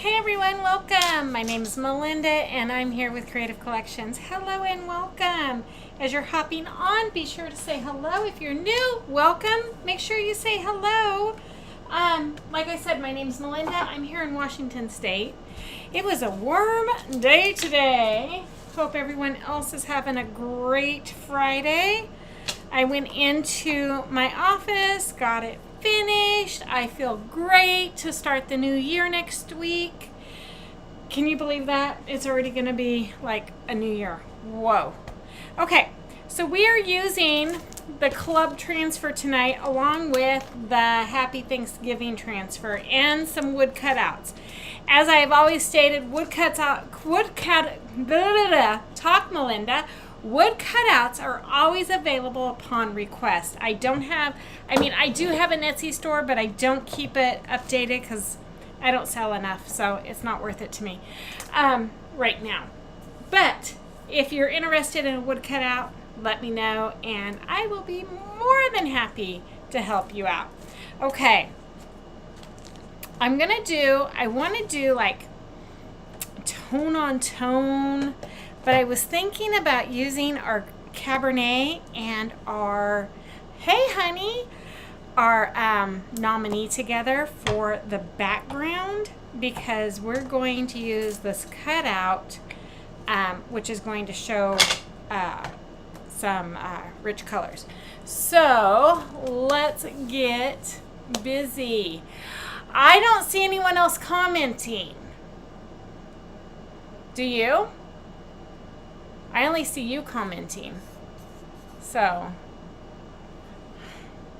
Hey everyone, welcome. My name is Melinda and I'm here with Creative Collections. Hello and welcome. As you're hopping on, be sure to say hello. If you're new, welcome. Make sure you say hello. Like I said, my name is Melinda. I'm here in Washington State. It was a warm day today. Hope everyone else is having a great Friday. I went into my office, got it finished. I feel great to start the new year next week. Can you believe that? It's already going to be like a new year. Whoa. Okay, so we are using the club transfer tonight along with the Happy Thanksgiving transfer and some wood cutouts. As I have always stated, talk Melinda. Wood cutouts are always available upon request. I do have an Etsy store, but I don't keep it updated because I don't sell enough, so it's not worth it to me right now. But if you're interested in a wood cutout, let me know, and I will be more than happy to help you out. Okay, I want to do like tone on tone. But I was thinking about using our Cabernet and our Hey Honey, our nominee together for the background, because we're going to use this cutout, which is going to show some rich colors. So let's get busy. I don't see anyone else commenting. Do you? I only see you commenting, so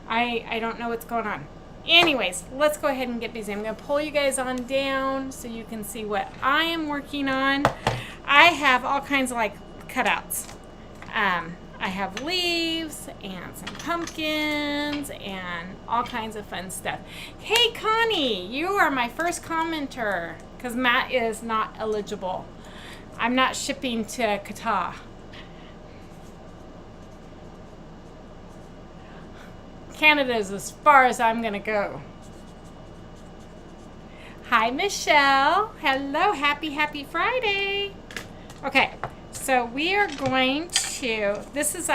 I don't know what's going on. Anyways, let's go ahead and get busy. I'm going to pull you guys on down so you can see what I am working on. I have all kinds of like cutouts. I have leaves and some pumpkins and all kinds of fun stuff. Hey Connie, you are my first commenter because Matt is not eligible. I'm not shipping to Qatar. Canada is as far as I'm going to go. Hi, Michelle. Hello. Happy Friday. Okay, so we are going to, this is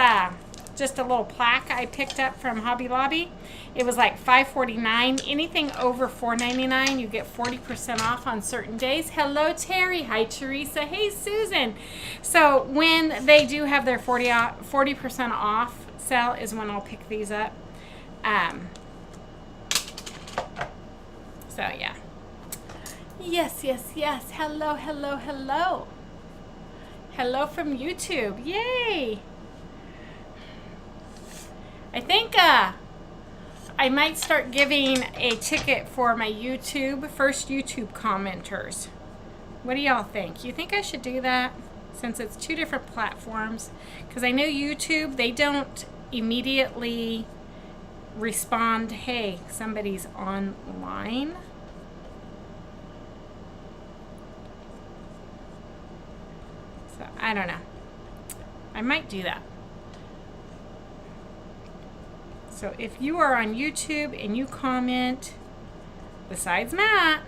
just a little plaque I picked up from Hobby Lobby. It was like $5.49. Anything over $4.99, you get 40% off on certain days. Hello, Terry. Hi, Teresa. Hey, Susan. So when they do have their 40% off sale is when I'll pick these up. So, yeah. Yes. Hello. Hello from YouTube. Yay. I think I might start giving a ticket for my first YouTube commenters. What do y'all think? You think I should do that since it's two different platforms? Because I know YouTube, they don't immediately respond, hey, somebody's online. So I don't know. I might do that. So if you are on YouTube and you comment, besides Matt,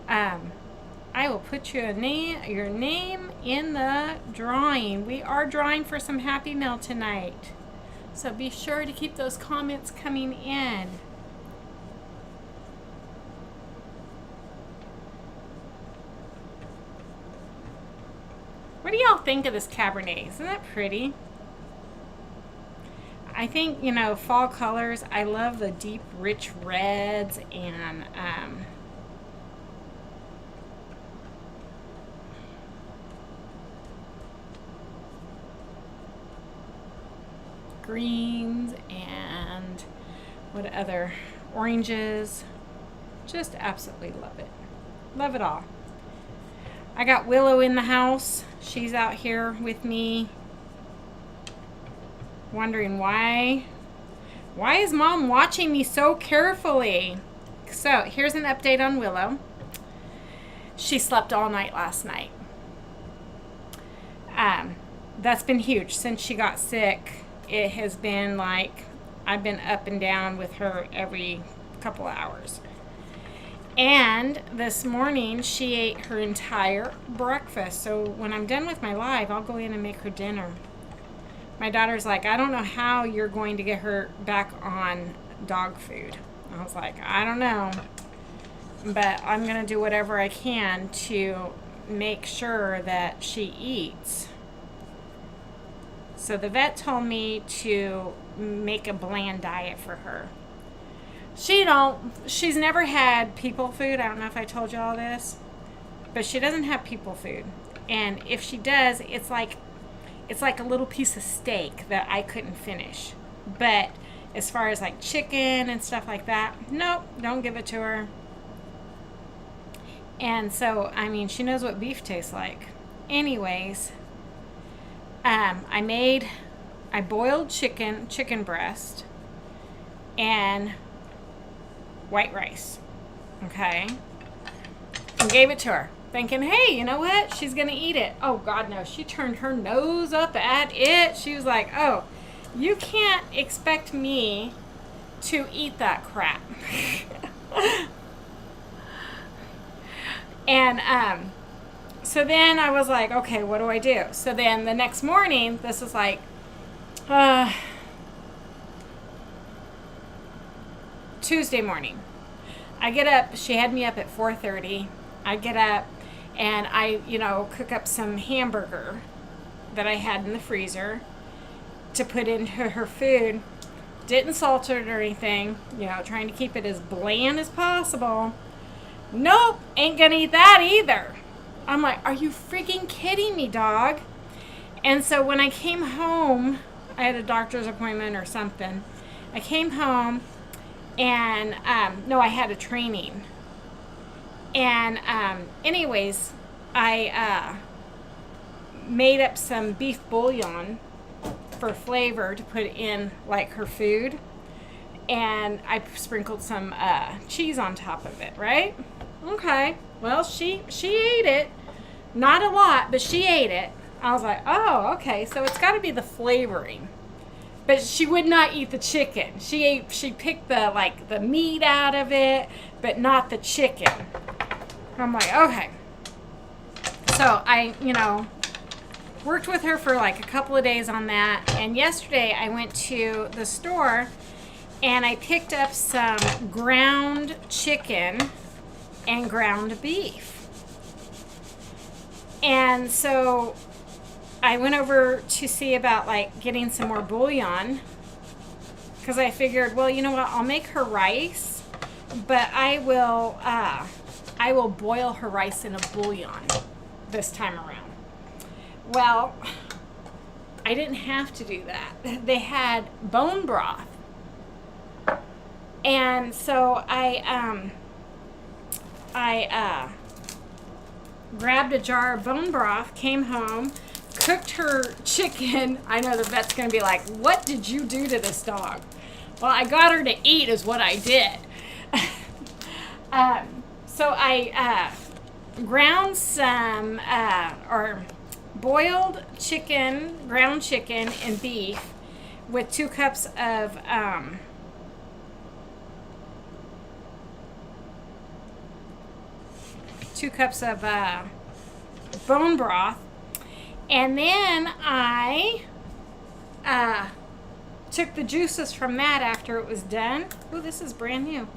I will put your name in the drawing. We are drawing for some Happy Mail tonight. So be sure to keep those comments coming in. What do y'all think of this Cabernet? Isn't that pretty? I think, fall colors, I love the deep, rich reds and greens and what other oranges. Just absolutely love it. Love it all. I got Willow in the house. She's out here with me. Wondering why is Mom watching me so carefully? So here's an update on Willow. She slept all night last night. That's been huge since she got sick. It has been like I've been up and down with her every couple of hours. And this morning, she ate her entire breakfast. So when I'm done with my live, I'll go in and make her dinner. My daughter's like, I don't know how you're going to get her back on dog food. I was like, I don't know. But I'm going to do whatever I can to make sure that she eats. So the vet told me to make a bland diet for her. She's never had people food. I don't know if I told you all this. But she doesn't have people food. And if she does, it's like a little piece of steak that I couldn't finish. But as far as like chicken and stuff like that, nope, don't give it to her. And so, I mean, she knows what beef tastes like. Anyways, I boiled chicken breast, and white rice. Okay? And gave it to her, thinking, hey, you know what? She's going to eat it. Oh, God, no. She turned her nose up at it. She was like, oh, you can't expect me to eat that crap. And so then I was like, okay, what do I do? So then the next morning, this is like Tuesday morning. I get up. She had me up at 4:30. I get up and I, cook up some hamburger that I had in the freezer to put into her food. Didn't salt it or anything, trying to keep it as bland as possible. Nope, ain't gonna eat that either. I'm like, are you freaking kidding me, dog? And so when I came home, I had a doctor's appointment or something. I came home and, I had a training. And anyways, I made up some beef bouillon for flavor to put in like her food. And I sprinkled some cheese on top of it, right? Okay. Well, she ate it. Not a lot, but she ate it. I was like, oh, okay. So it's got to be the flavoring. But she would not eat the chicken. She picked the meat out of it, but not the chicken. I'm like, okay. So I, worked with her for like a couple of days on that. And yesterday I went to the store and I picked up some ground chicken and ground beef. And so I went over to see about getting some more bouillon, because I figured, well, you know what, I'll make her rice, but I will boil her rice in a bouillon this time around. Well, I didn't have to do that. They had bone broth. And so I grabbed a jar of bone broth, came home, cooked her chicken. I know the vet's going to be like, what did you do to this dog? Well, I got her to eat is what I did. So I ground some, or boiled chicken, ground chicken and beef with 2 cups of, 2 cups of bone broth. And then I took the juices from that after it was done. Oh, this is brand new.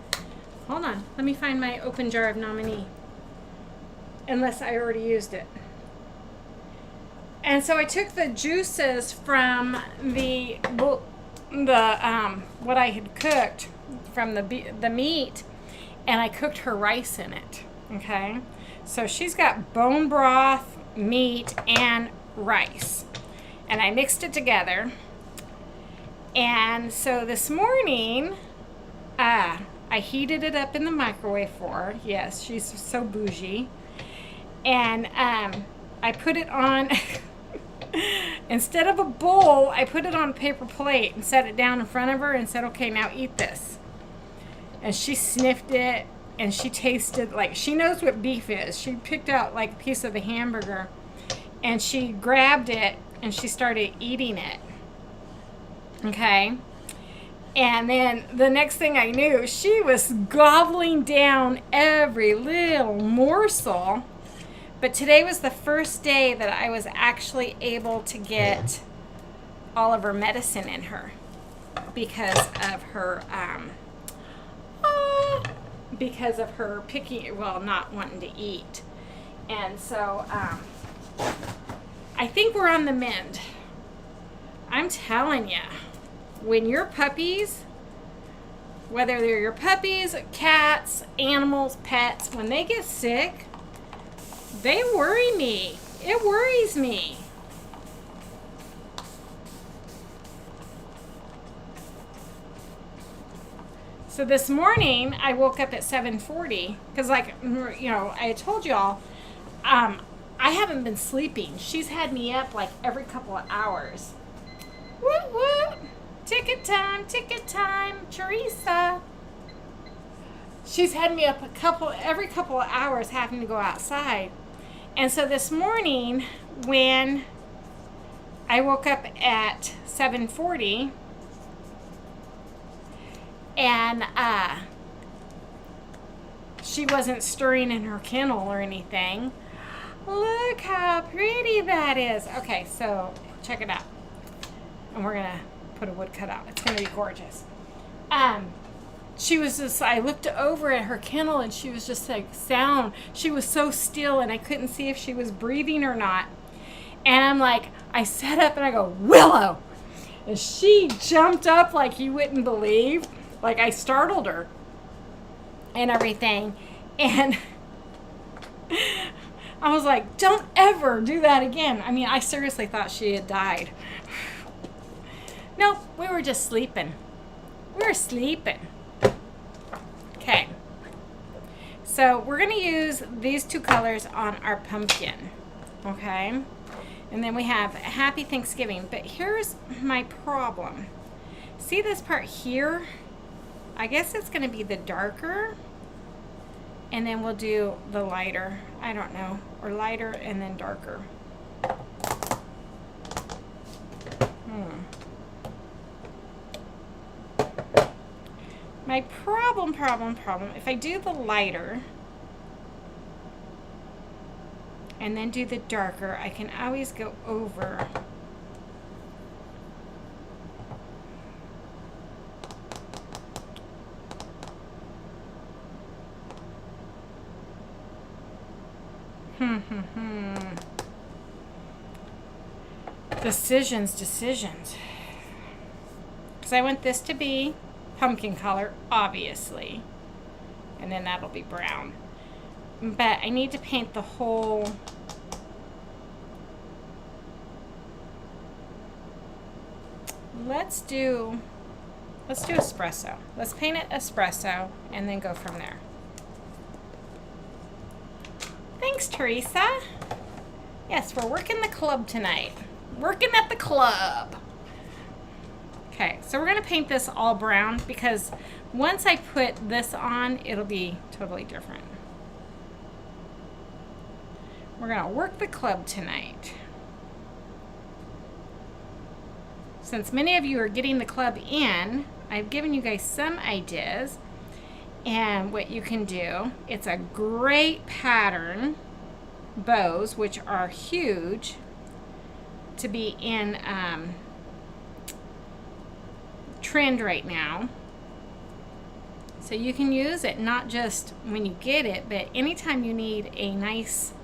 Hold on. Let me find my open jar of nominee. Unless I already used it. And so I took the juices from the what I had cooked from the meat, and I cooked her rice in it. Okay, so she's got bone broth, meat, and rice, and I mixed it together. And so this morning, I heated it up in the microwave for her. Yes, she's so bougie. And I put it on, instead of a bowl, I put it on a paper plate and set it down in front of her and said, okay, now eat this. And she sniffed it. And she tasted, she knows what beef is. She picked out a piece of the hamburger and she grabbed it and she started eating it. Okay. And then the next thing I knew, she was gobbling down every little morsel. But today was the first day that I was actually able to get all of her medicine in her because of her picking, well, not wanting to eat. And so I think we're on the mend. I'm telling you, when your puppies, whether they're your puppies, cats, animals, pets, when they get sick, they worry me. It worries me. So this morning, I woke up at 7:40 because, like, you know, I told y'all, I haven't been sleeping. She's had me up like every couple of hours. Woot woot! Ticket time, Teresa. She's had me up every couple of hours having to go outside. And so this morning, when I woke up at 7:40, and she wasn't stirring in her kennel or anything. Look how pretty that is. Okay, so check it out. And we're gonna put a wood cut out. It's gonna be gorgeous. She was just, I looked over at her kennel and she was just like sound. She was so still and I couldn't see if she was breathing or not. And I'm like, I sat up and I go, Willow! And she jumped up like you wouldn't believe. Like I startled her and everything. And I was like, don't ever do that again. I mean, I seriously thought she had died. Nope, we were just sleeping. We were sleeping. Okay. So we're going to use these two colors on our pumpkin. Okay. And then we have Happy Thanksgiving. But here's my problem. See this part here? I guess it's going to be the darker. And then we'll do the lighter. I don't know. Or lighter and then darker. My problem, if I do the lighter and then do the darker, I can always go over. Decisions. Because I want this to be pumpkin color, obviously. And then that'll be brown. But I need to paint the whole... Let's do espresso. Let's paint it espresso and then go from there. Thanks, Teresa. Yes, we're working the club tonight. Working at the club. Okay, so we're going to paint this all brown because once I put this on, it'll be totally different. We're going to work the club tonight. Since many of you are getting the club in, I've given you guys some ideas and what you can do. It's a great pattern, bows, which are huge, to be in trend right now. So you can use it not just when you get it, but anytime you need a nice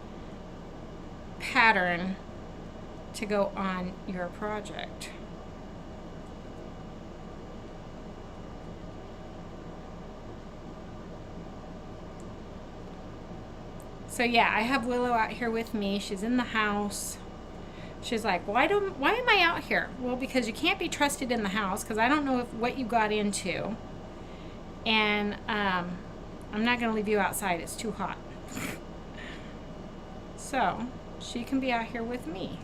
pattern to go on your project. So yeah, I have Willow out here with me. She's in the house. She's like, why am I out here? Well, because you can't be trusted in the house because I don't know what you got into. And I'm not going to leave you outside. It's too hot. So she can be out here with me.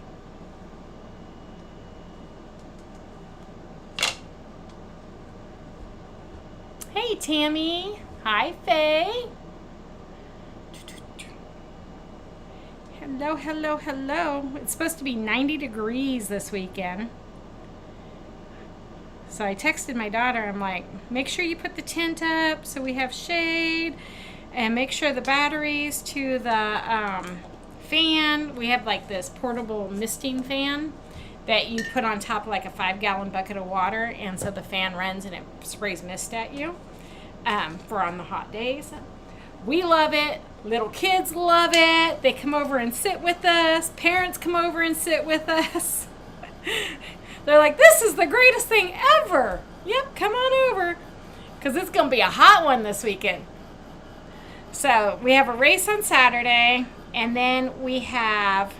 Hey, Tammy. Hi, Faye. Hello, hello, hello. It's supposed to be 90 degrees this weekend. So I texted my daughter. I'm like, make sure you put the tent up so we have shade, and make sure the batteries to the fan. We have like this portable misting fan that you put on top of like a 5-gallon bucket of water, and so the fan runs and it sprays mist at you for on the hot days. We love it. Little kids love it. They come over and sit with us. Parents come over and sit with us. They're like, this is the greatest thing ever. Yep, come on over, because it's going to be a hot one this weekend. So we have a race on Saturday, and then we have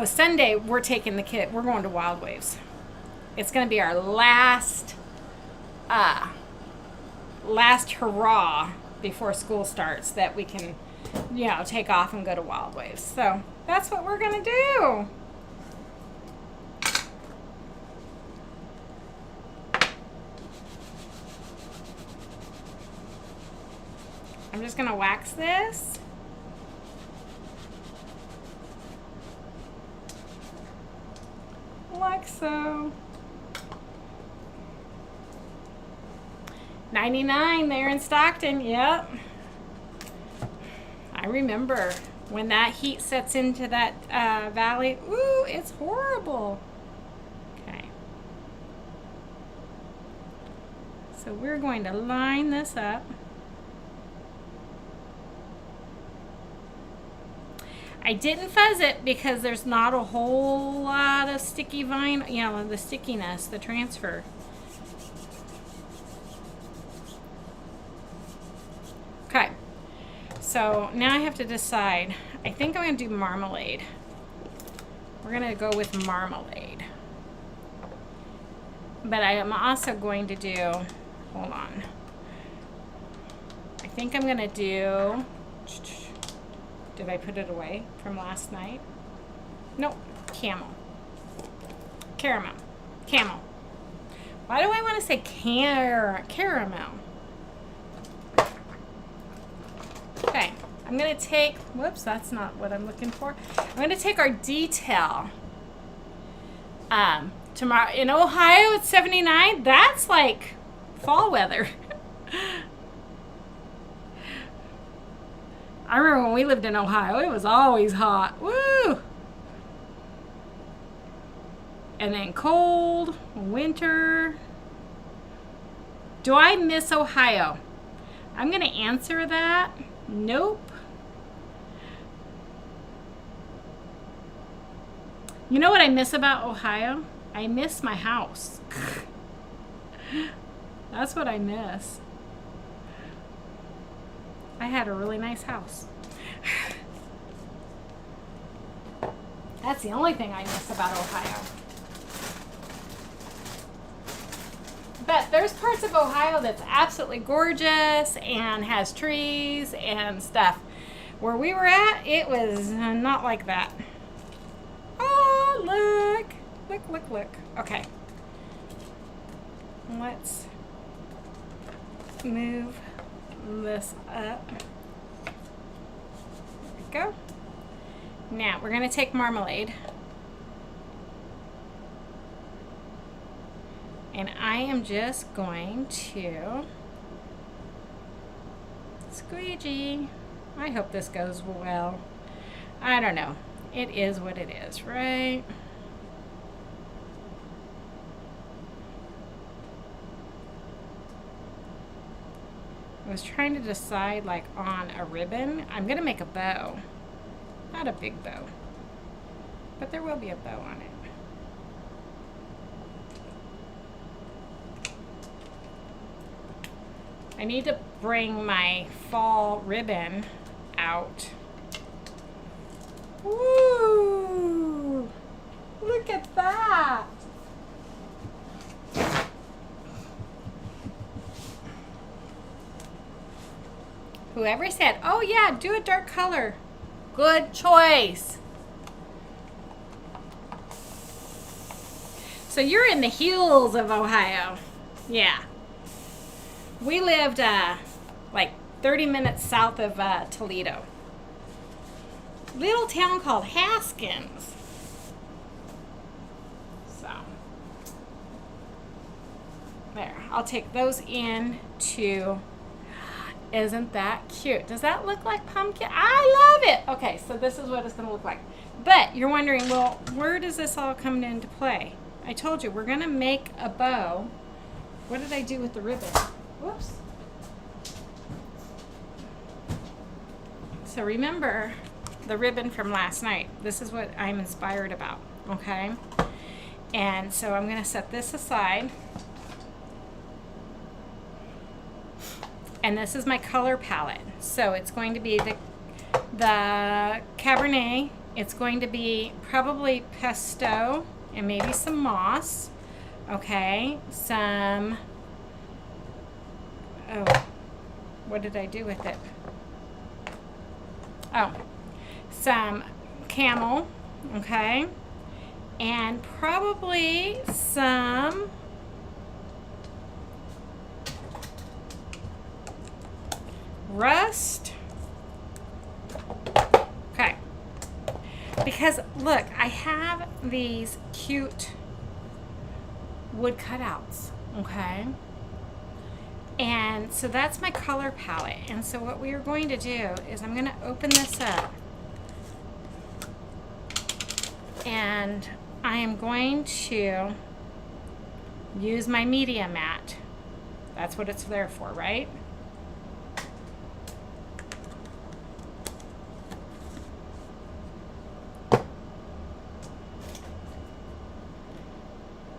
Sunday we're taking the kid. We're going to Wild Waves. It's going to be our last hurrah before school starts that we can, take off and go to Wild Waves. So that's what we're going to do. I'm just going to wax this. Like so. 99 there in Stockton. Yep. I remember when that heat sets into that valley. Ooh, it's horrible. Okay. So we're going to line this up. I didn't fuzz it because there's not a whole lot of sticky vinyl, the stickiness, the transfer. Okay, so now I have to decide. I think I'm going to do marmalade. We're going to go with marmalade. But I am also going to do, hold on. I think I'm going to do, did I put it away from last night? Nope, caramel. Why do I want to say caramel? Okay, I'm going to take, whoops, that's not what I'm looking for. I'm going to take our detail. Tomorrow, in Ohio, it's 79. That's like fall weather. I remember when we lived in Ohio, it was always hot. Woo! And then cold, winter. Do I miss Ohio? I'm going to answer that. Nope. You know what I miss about Ohio? I miss my house. That's what I miss. I had a really nice house. That's the only thing I miss about Ohio. But there's parts of Ohio that's absolutely gorgeous and has trees and stuff. Where we were at, it was not like that. Oh, look. Look. Okay. Let's move this up. There we go. Now we're going to take marmalade, and I am just going to squeegee. I hope this goes well. I don't know. It is what it is, right? I was trying to decide like on a ribbon. I'm gonna make a bow. Not a big bow, but there will be a bow on it. I need to bring my fall ribbon out. Woo! Look at that! Whoever said, oh yeah, do a dark color. Good choice. So you're in the hills of Ohio. Yeah. We lived like 30 minutes south of Toledo. Little town called Haskins. There, I'll take those in to, isn't that cute? Does that look like pumpkin? I love it. Okay, so this is what it's gonna look like. But you're wondering, well, where does this all come into play? I told you, we're gonna make a bow. What did I do with the ribbon? Whoops. So remember the ribbon from last night. This is what I'm inspired about, okay? And so I'm gonna set this aside. And this is my color palette. So it's going to be the Cabernet. It's going to be probably pesto and maybe some moss. Okay, some, oh, what did I do with it? Oh, some camel, okay, and probably some rust. Okay, because look, I have these cute wood cutouts, okay, and so that's my color palette. And so what we are going to do is I'm going to open this up, and I am going to use my media mat. That's what it's there for, right?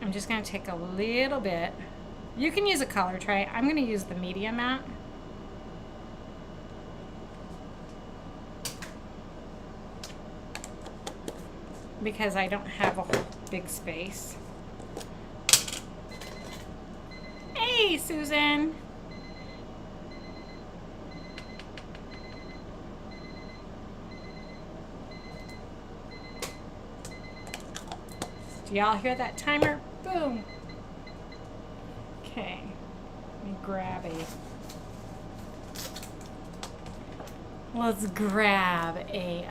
I'm just going to take a little bit. You can use a color tray. I'm going to use the media mat. Because I don't have a whole big space. Hey, Susan. Do y'all hear that timer? Boom. Okay, let me grab let's grab a,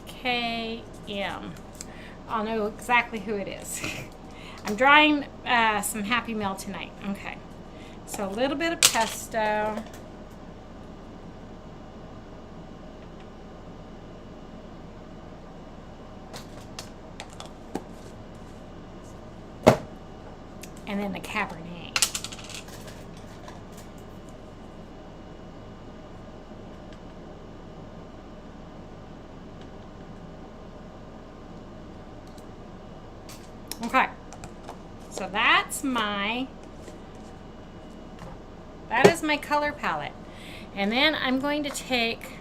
KM. I'll know exactly who it is. I'm drawing some Happy Meal tonight. Okay, so a little bit of pesto. And then the Cabernet. Okay, so that is my color palette. And then I'm going to take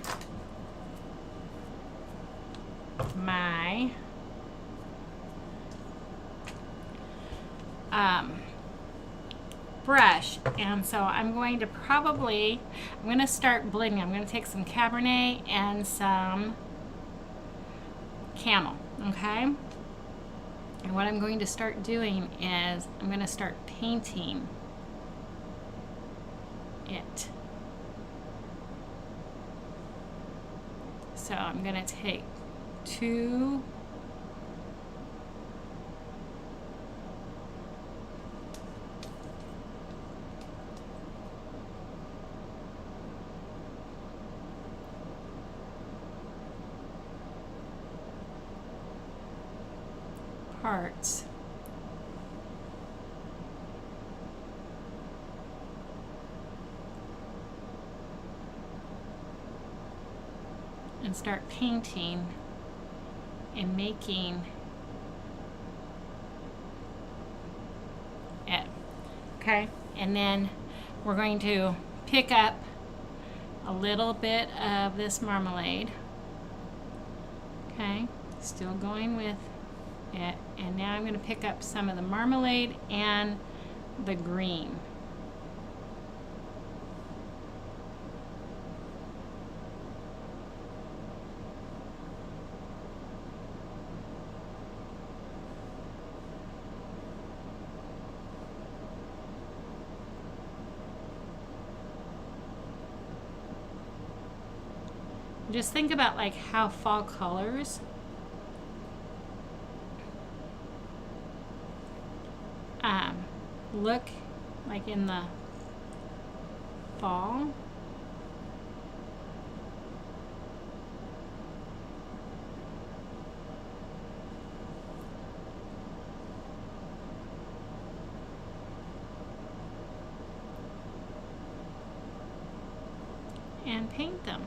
my brush, and so I'm going to start blending. I'm going to take some Cabernet and some Camel, okay? And what I'm going to start doing is I'm going to start painting it. So I'm going to take two parts. And start painting and making it. Okay, and then we're going to pick up a little bit of this marmalade. Okay, still going with it, and now I'm going to pick up some of the marmalade and the green. Just think about like how fall colors look like in the fall. And paint them.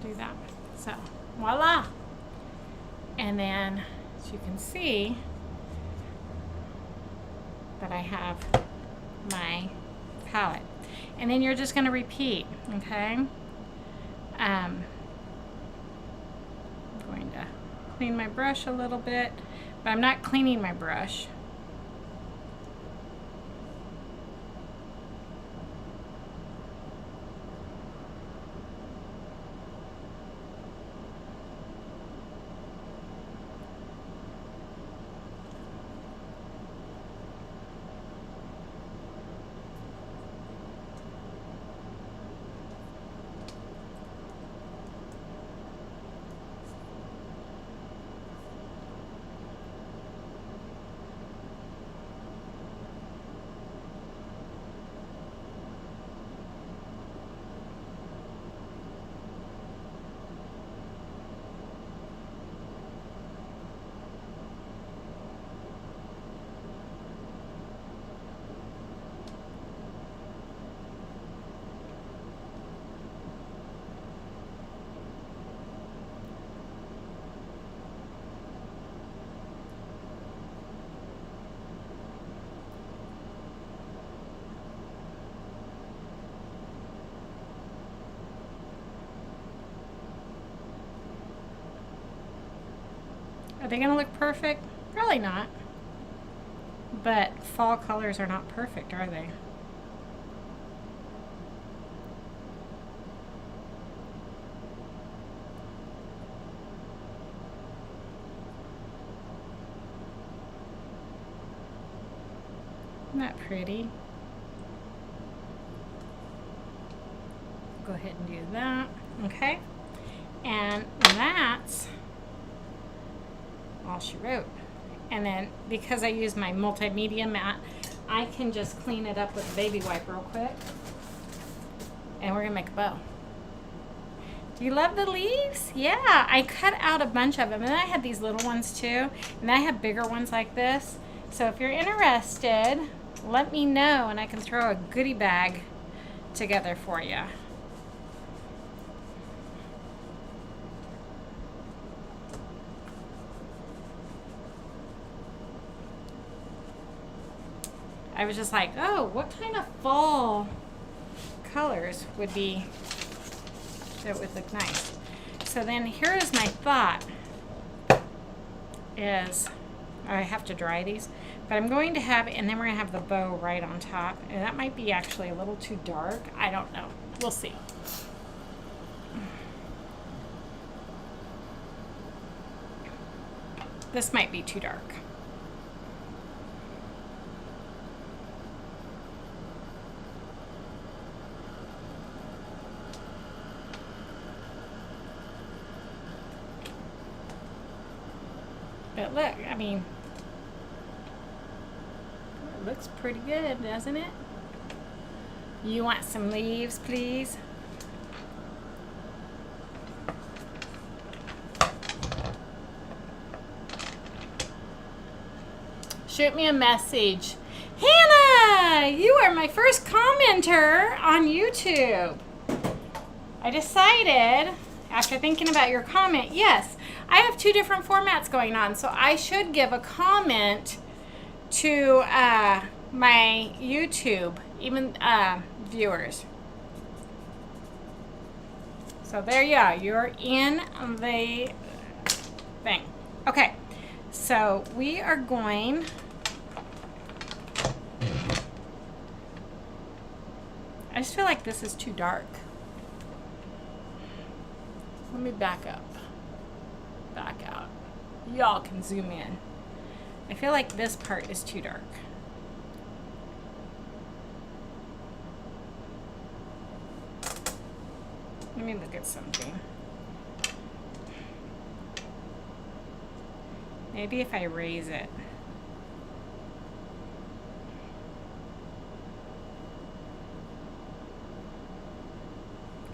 Do that. So, voila. And then, as you can see, that I have my palette. And then you're just going to repeat, okay? I'm going to clean my brush a little bit, but I'm not cleaning my brush. Are they going to look perfect? Probably not. But fall colors are not perfect, are they? Isn't that pretty? Go ahead and do that. Okay. And that's all she wrote. And then because I use my multimedia mat, I can just clean it up with a baby wipe real quick. And we're gonna make a bow. Do you love the leaves? Yeah, I cut out a bunch of them, and I had these little ones too, and I have bigger ones like this. So if you're interested, let me know and I can throw a goodie bag together for you. I was just like, oh, what kind of fall colors would be, that would look nice. So then here is my thought is, I have to dry these, but I'm going to have, and then we're going to have the bow right on top. And that might be actually a little too dark. I don't know. We'll see. This might be too dark. But look, I mean, it looks pretty good, doesn't it? You want some leaves, please? Shoot me a message. Hannah, you are my first commenter on YouTube. I decided, after thinking about your comment, yes, I have two different formats going on, so I should give a comment to my YouTube, even viewers. So there you are. You're in the thing. Okay, so we are going. I just feel like this is too dark. Let me back up. Back out. Y'all can zoom in. I feel like this part is too dark. Let me look at something. Maybe if I raise it.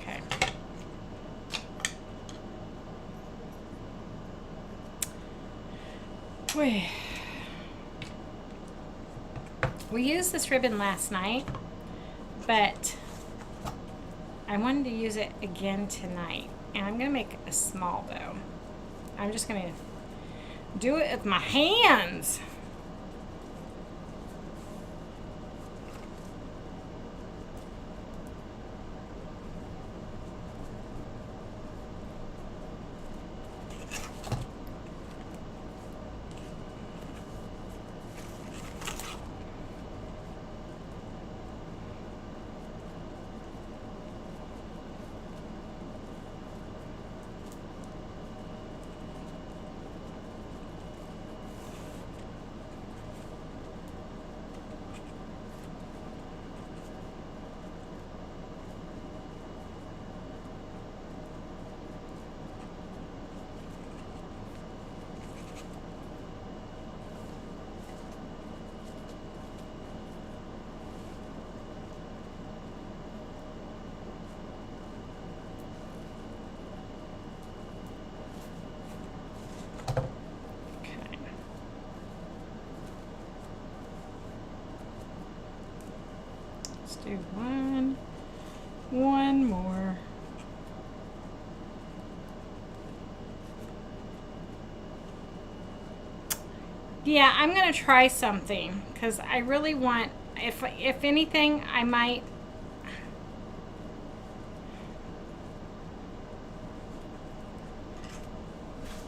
Okay. We used this ribbon last night, but I wanted to use it again tonight, and I'm gonna make a small bow. I'm just gonna do it with my hands. Do one more. Yeah, I'm gonna try something because I really want, if anything, I might.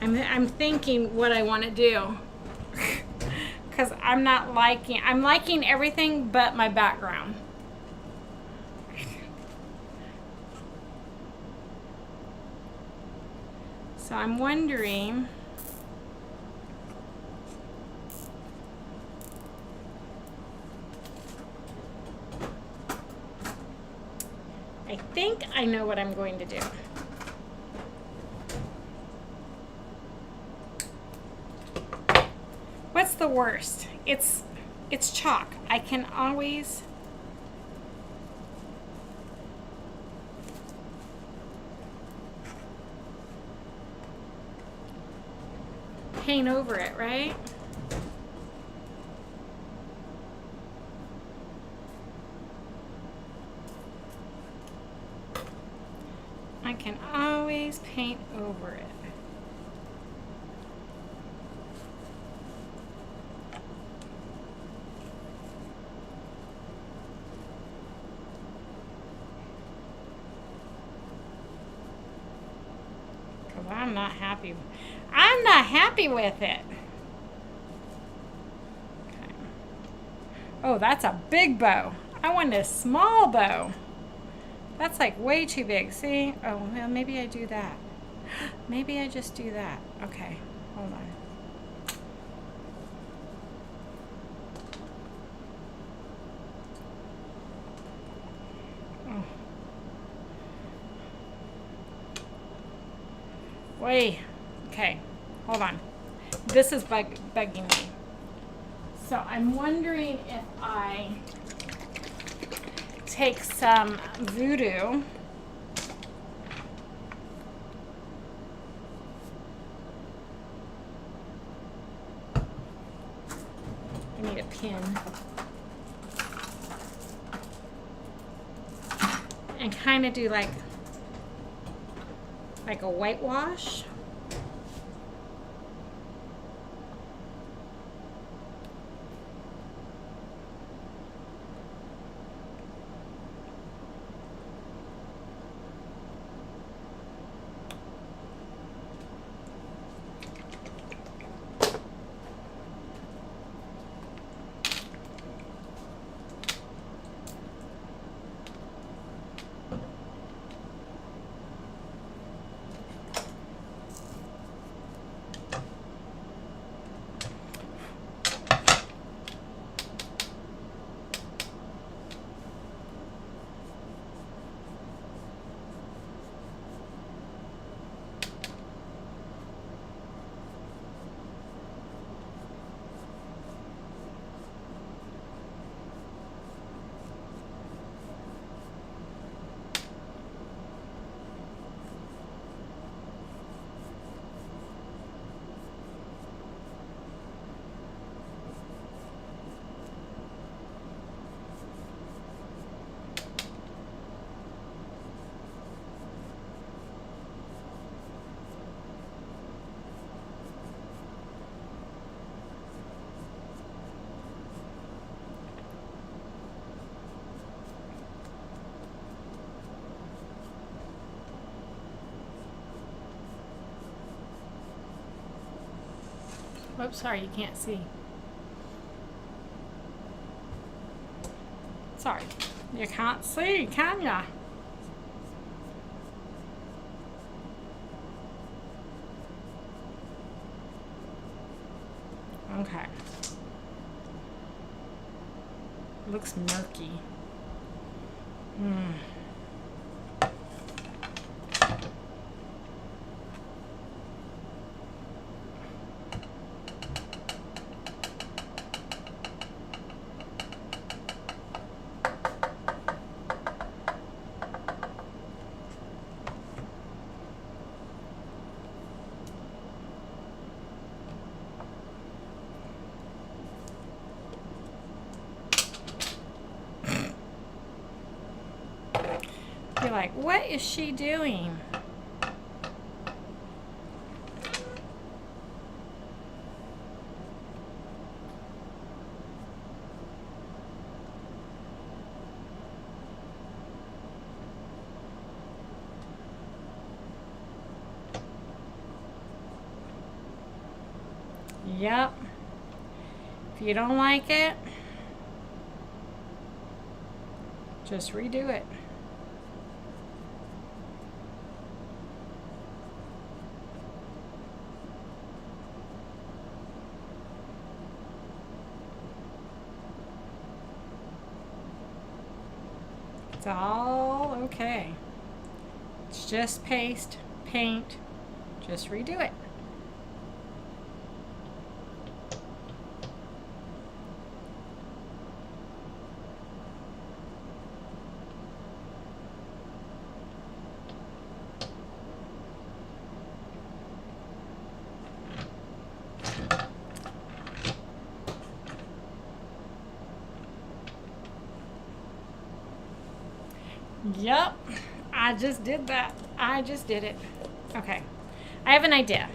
I'm thinking what I want to do because I'm liking everything but my background. So I'm wondering, I think I know what I'm going to do. What's the worst? It's chalk. I can always paint over it, right? I can always paint over it. Because I'm not happy. I'm not happy with it. Okay. Oh, that's a big bow. I want a small bow. That's like way too big. See? Oh, well, maybe I do that. Maybe I just do that. Okay, hold on. Oh. Wait. Okay, hold on. This is bugging me. So I'm wondering if I take some voodoo I need a pin and kind of do like a whitewash. Oops, sorry, you can't see. Sorry, you can't see, can ya? Okay. Looks murky. You're like, what is she doing? Yep. If you don't like it, just redo it. It's all okay. It's just paste, paint, just redo it. Yep, I just did that. I just did it. Okay, I have an idea.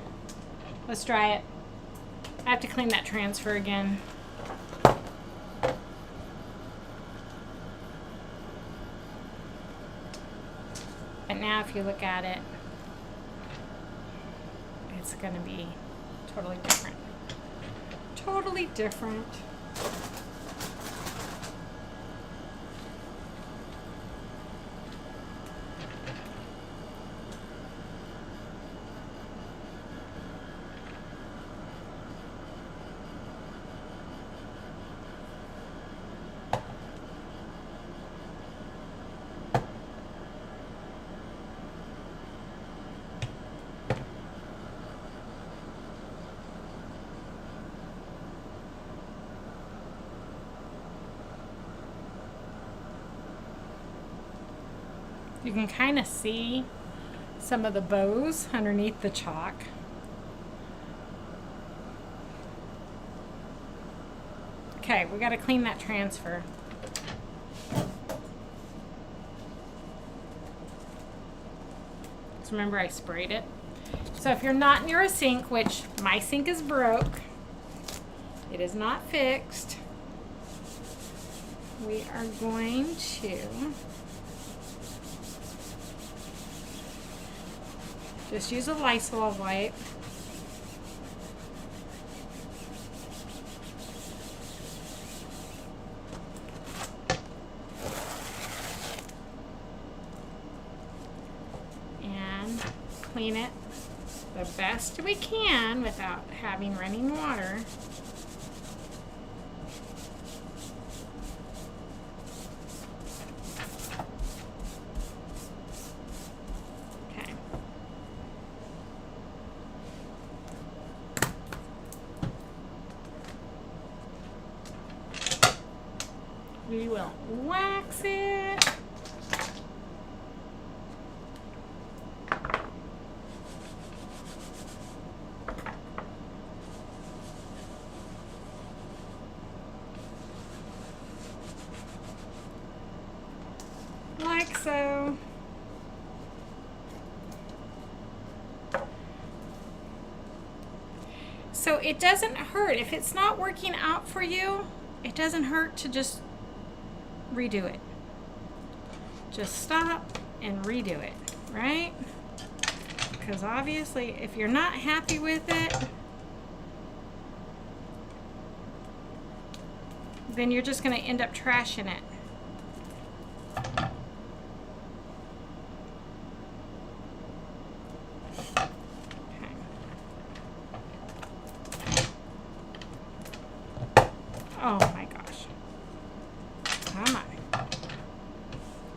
Let's try it. I have to clean that transfer again. But now if you look at it, it's gonna be totally different. Totally different. You can kind of see some of the bows underneath the chalk. Okay, we got to clean that transfer. So remember I sprayed it. So if you're not near a sink, which my sink is broke, it is not fixed, we are going to just use a Lysol wipe. And clean it the best we can without having running water. We will wax it. Like so. So it doesn't hurt. If it's not working out for you, it doesn't hurt to just redo it. Just stop and redo it, right? Because obviously if you're not happy with it, then you're just going to end up trashing it. Oh my gosh. Come on.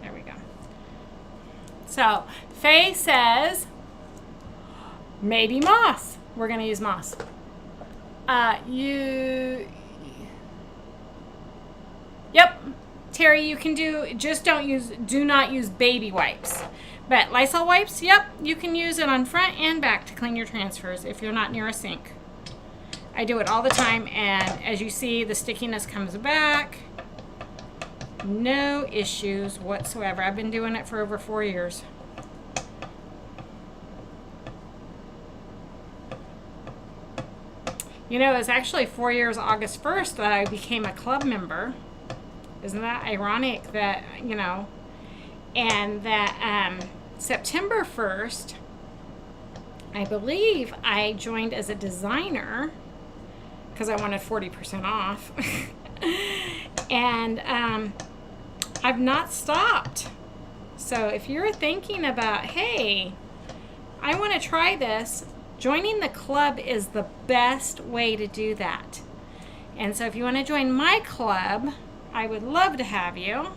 There we go. So, Faye says, maybe moss. We're going to use moss. Yep. Terry, you can do not use baby wipes. But Lysol wipes, yep, you can use it on front and back to clean your transfers if you're not near a sink. I do it all the time, and as you see, the stickiness comes back. No issues whatsoever. I've been doing it for over 4 years. You know, it's actually 4 years August 1st that I became a club member. Isn't that ironic that, you know, and that September 1st, I believe I joined as a designer because I wanted 40% off. And I've not stopped. So if you're thinking about, hey, I want to try this, joining the club is the best way to do that. And so if you want to join my club, I would love to have you.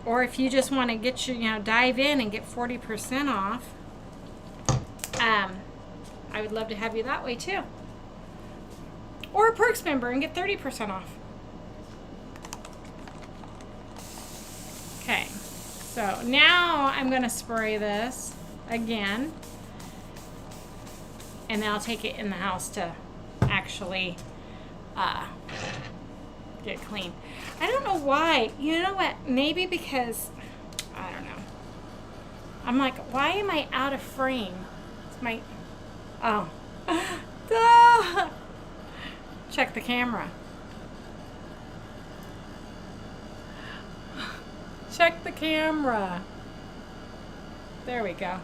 Or if you just want to get your, dive in and get 40% off, I would love to have you that way too. Or a Perks member and get 30% off. Okay, so now I'm going to spray this again. And then I'll take it in the house to actually get clean. I don't know why. You know what? Maybe because, I don't know. I'm like, why am I out of frame? Oh. Duh. Check the camera. Check the camera. There we go.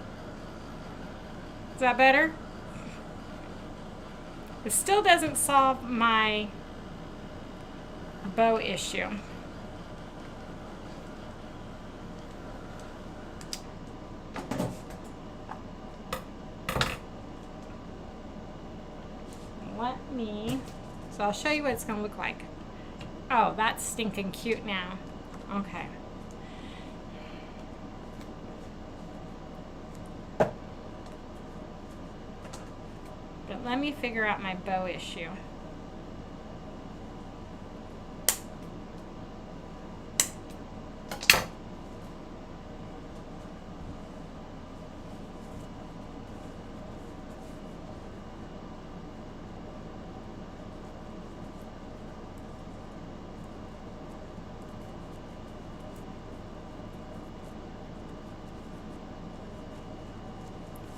Is that better? It still doesn't solve my bow issue. So I'll show you what it's going to look like. Oh, that's stinking cute now. Okay. But let me figure out my bow issue.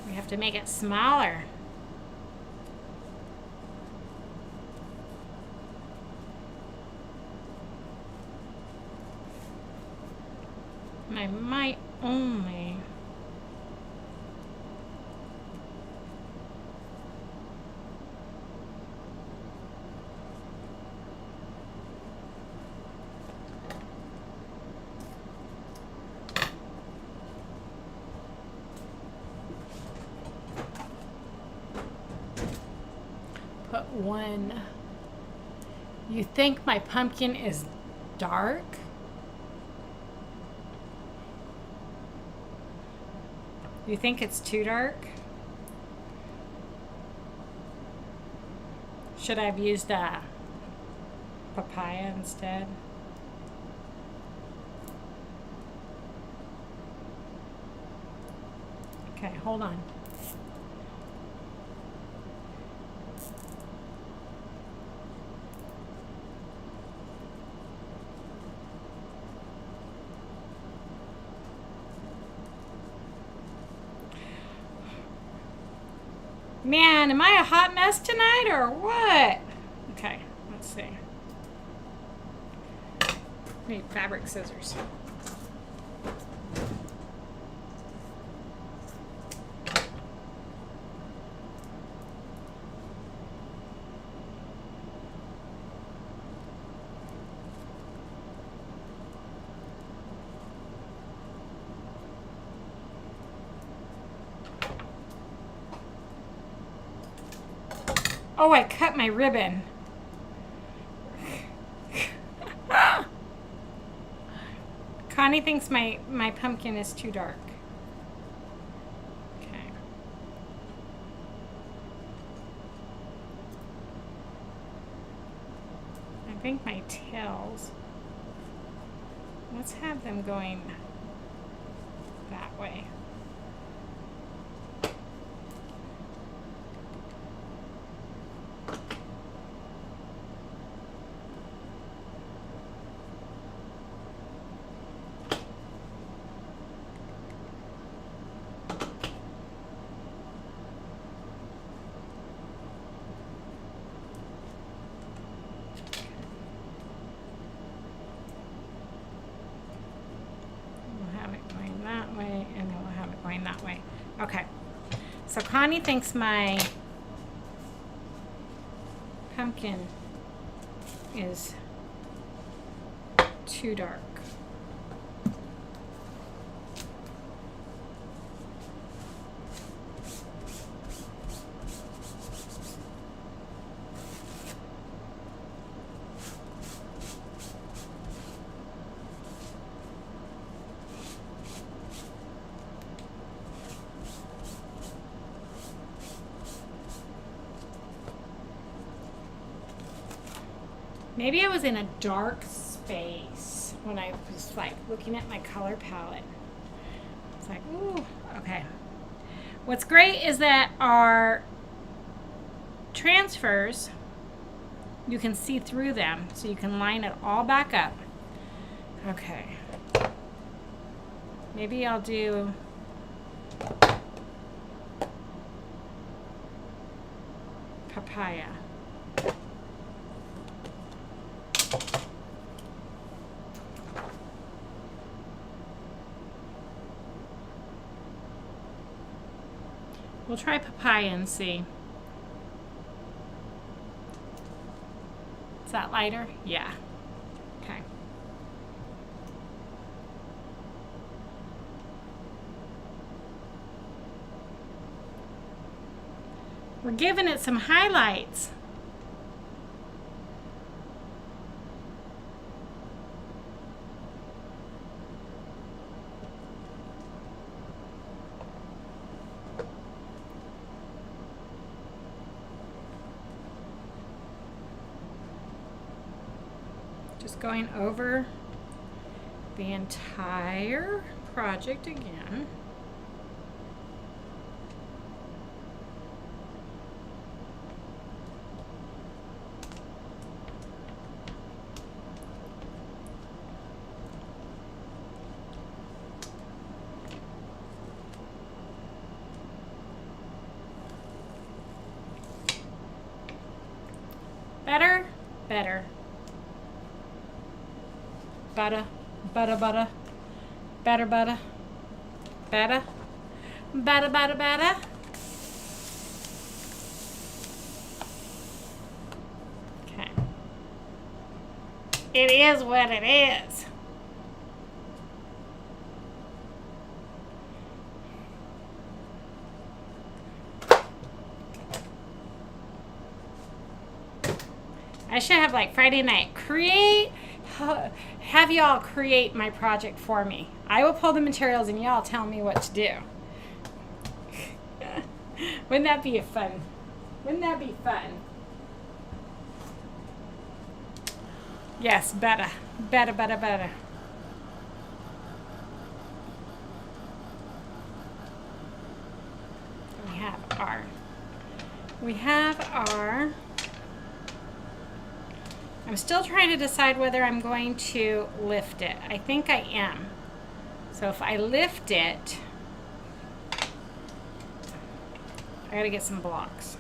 We have to make it smaller. And I might only put one. You think my pumpkin is dark? You think it's too dark? Should I have used a papaya instead? Okay, hold on. Man, am I a hot mess tonight or what? Okay, let's see. Need fabric scissors. Oh, I cut my ribbon. Connie thinks my pumpkin is too dark. Okay. I think my tails, let's have them going that way. That way. Okay. So Connie thinks my pumpkin is too dark. Maybe I was in a dark space when I was like looking at my color palette. It's like, ooh, okay. What's great is that our transfers, you can see through them, so you can line it all back up. Okay. Maybe I'll do papaya. We'll try papaya and see. Is that lighter? Yeah. Okay. We're giving it some highlights. Just going over the entire project again. Better? Better. Butter, butter, butter, better, butter, better, better, better, better. Okay. It is what it is. I should have like Friday night have y'all create my project for me. I will pull the materials and y'all tell me what to do. Wouldn't that be fun? Wouldn't that be fun? Yes, better. Better, better, better. We have our I'm still trying to decide whether I'm going to lift it. I think I am. So if I lift it, I gotta get some blocks.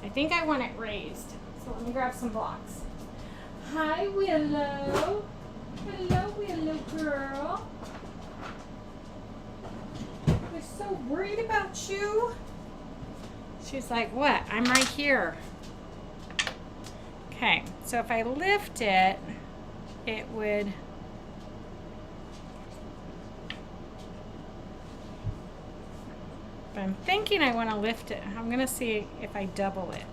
I think I want it raised. So let me grab some blocks. Hi, Willow. Hello, Willow girl. We're so worried about you. She's like, what? I'm right here. Okay, so if I lift it, it would But I'm thinking I want to lift it. I'm going to see if I double it.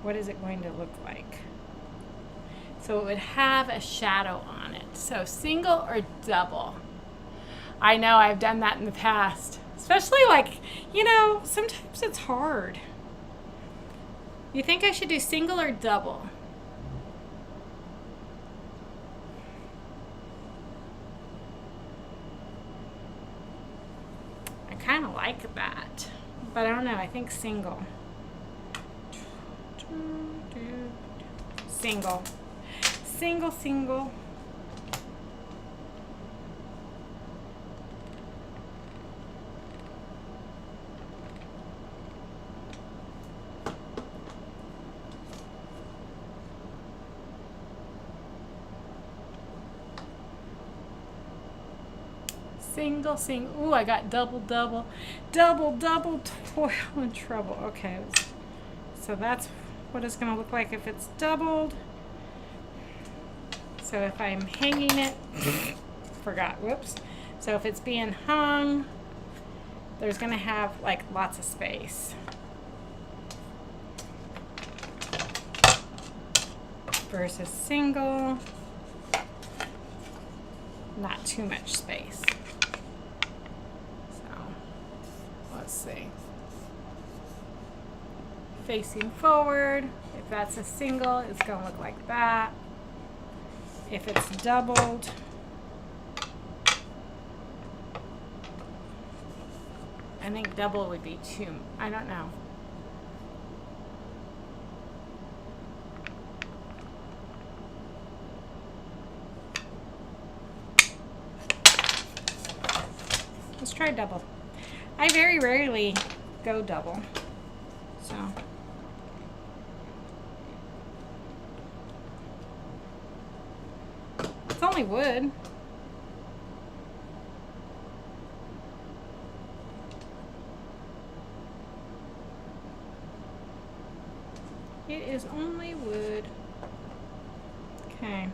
What is it going to look like? So it would have a shadow on it. So single or double? I know I've done that in the past. Especially like, you know, sometimes it's hard. You think I should do single or double? I kind of like that. But I don't know, I think single. Single. Single, single. Single, single. Ooh, I got double, double, double, double, toil and trouble. Okay, so that's what it's going to look like if it's doubled. So if I'm hanging it, forgot, whoops. So if it's being hung, there's going to have like lots of space. Versus single, not too much space. Let's see. Facing forward, if that's a single, it's going to look like that. If it's doubled, I think double would be too, I don't know. Let's try double. I very rarely go double, so. It's only wood. It is only wood. Okay.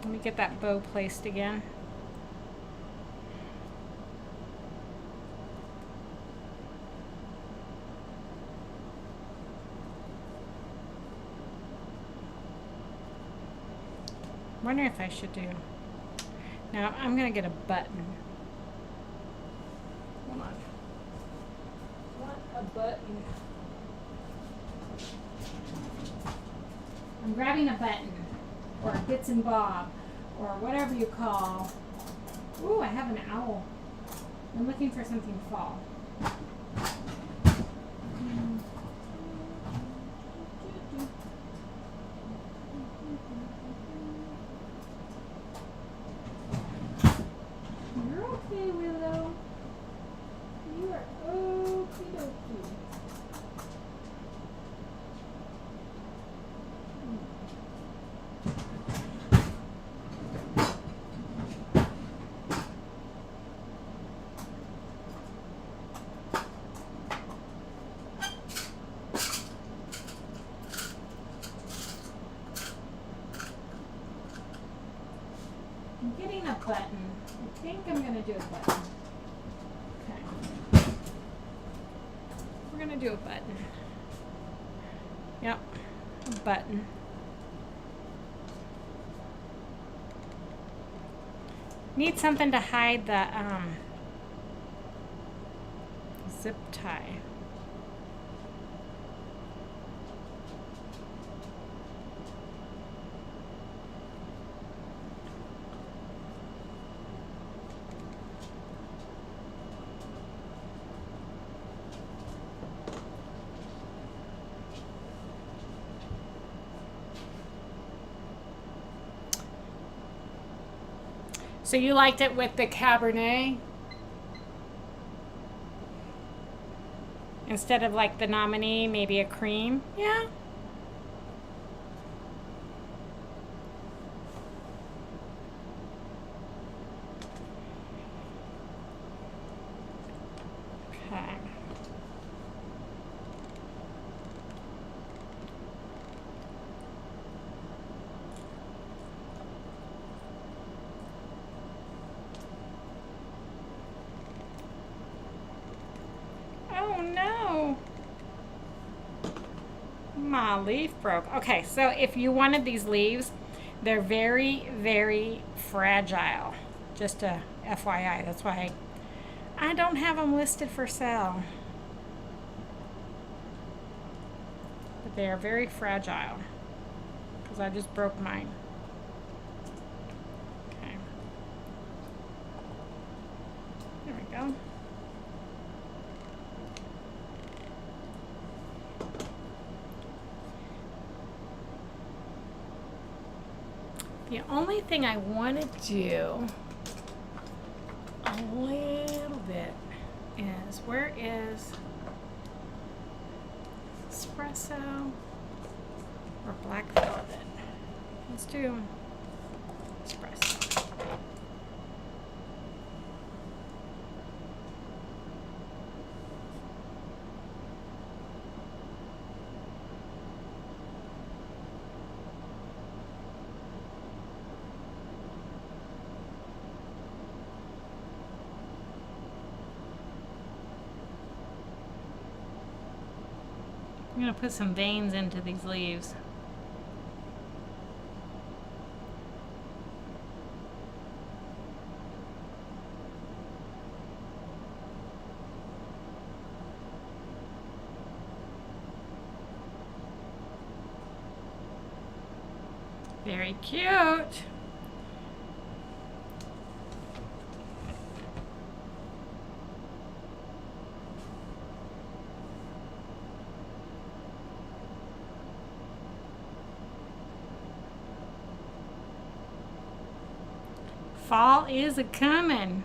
Let me get that bow placed again. Wonder if I should do. Now I'm gonna get a button. Hold on. I want a button. I'm grabbing a button, or bits and bob, or whatever you call. Ooh, I have an owl. I'm looking for something fall. You're okay, Willow. You are okie dokie. I'm getting a button. I think I'm going to do a button. Okay. We're going to do a button. Yep, a button. Need something to hide the zip tie. So you liked it with the Cabernet? Instead of like the nominee, maybe a cream? Yeah. Okay. My leaf broke. Okay, so if you wanted these leaves, they're very, very fragile. Just a FYI. That's why I don't have them listed for sale. But they are very fragile because I just broke mine. Okay. There we go. The only thing I want to do a little bit is, where is espresso or black velvet? Let's do espresso. I'm going to put some veins into these leaves. Very cute. Fall is a-coming.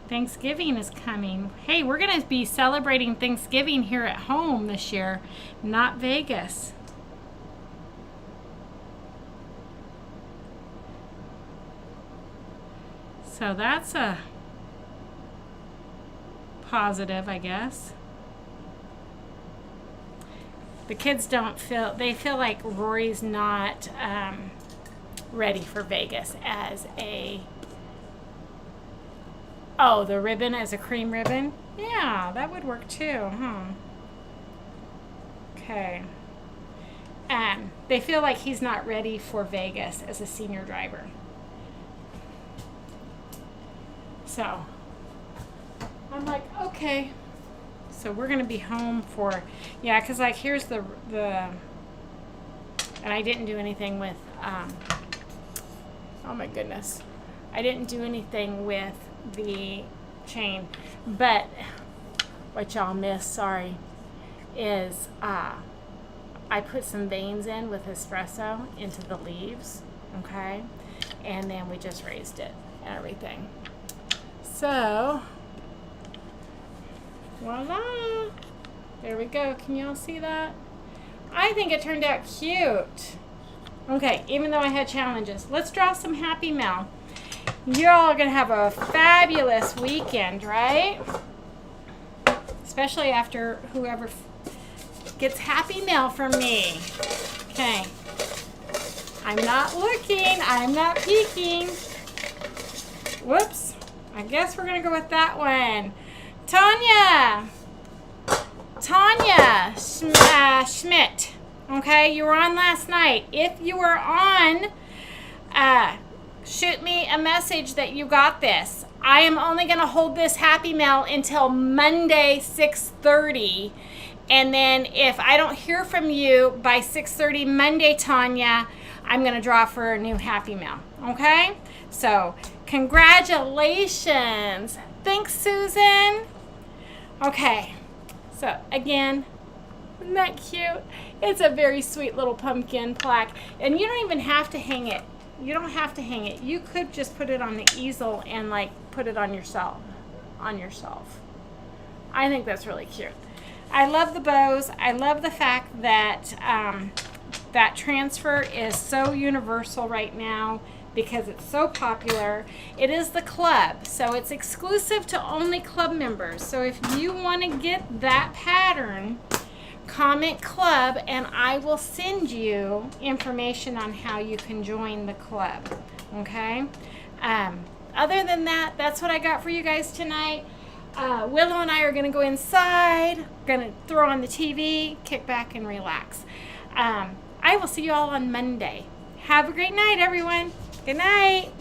Thanksgiving is coming. Hey, we're going to be celebrating Thanksgiving here at home this year, not Vegas. So that's a positive, I guess. The kids they feel like Rory's not ready for Vegas as the ribbon as a cream ribbon. Yeah, that would work too, huh? Okay. They feel like he's not ready for Vegas as a senior driver. So I'm like, okay. So we're gonna be home for, yeah, because like here's the and I didn't do anything with oh my goodness, I didn't do anything with the chain, but what y'all missed, sorry, is I put some veins in with espresso into the leaves, okay, and then we just raised it and everything. So voila, there we go. Can y'all see that? I think it turned out cute. Okay, even though I had challenges. Let's draw some happy mail. You're all gonna have a fabulous weekend, right? Especially after whoever gets happy mail from me. Okay. I'm not looking, I'm not peeking. Whoops. I guess we're gonna go with that one. Tanya Schmidt. Okay, you were on last night. If you were on, shoot me a message that you got this. I am only going to hold this happy mail until Monday, 6:30. And then if I don't hear from you by 6:30 Monday, Tanya, I'm going to draw for a new happy mail. Okay? So, congratulations. Thanks, Susan. Okay. So, again, isn't that cute? It's a very sweet little pumpkin plaque. And you don't even have to hang it. You don't have to hang it. You could just put it on the easel and like put it on yourself. I think that's really cute. I love the bows. I love the fact that that transfer is so universal right now because it's so popular. It is the club, so it's exclusive to only club members. So if you want to get that pattern, comment club and I will send you information on how you can join the club. Okay? Other than that, that's what I got for you guys tonight. Willow and I are going to go inside, going to throw on the TV, kick back and relax. I will see you all on Monday. Have a great night, everyone. Good night.